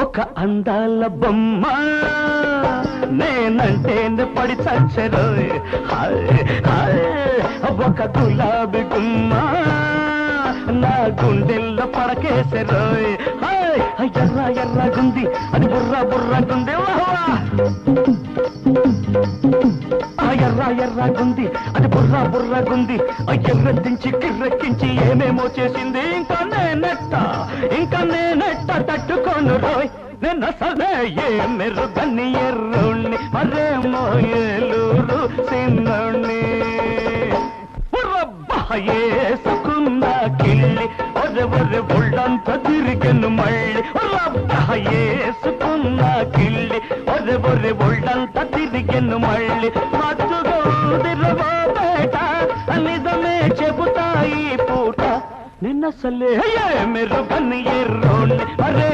ఒక అందాల బొమ్మ నేనంటేనే పడి చచ్చరోయ్. ఒక గులాబీ గుమ్మ నా గుండెల్లో పడకేసరోయ్. ఎర్ర ఎర్రగుంది అది బుర్ర బుర్రగుంది. ఎర్ర ఎర్రగుంది అది బుర్ర బుర్రగుంది. ఎర్రెత్తించి కిర్రెక్కించి ఏమేమో చేసింది. ఇంకా నేనెట్ట తట్టుకోను రోయ్. నేను అసలే ఏ మెరుగని ఎర్రుణ్ణి మరేమో ఏలూరు సిన్నోణ్ణి. ఏసుకున్న కిళ్ళి ఒరె ఒళ్ళంత తిరిగెను మళ్ళీ. ఏసుకున్న కిళ్ళి ఒరె ఒళ్ళంత తిరిగెను మళ్ళీ. మత్తుగోదిరవో బేట నిజమే చెబుతాయి పూట. నిన్నసలే మెరుగని ఎర్రోణ్ణి మరే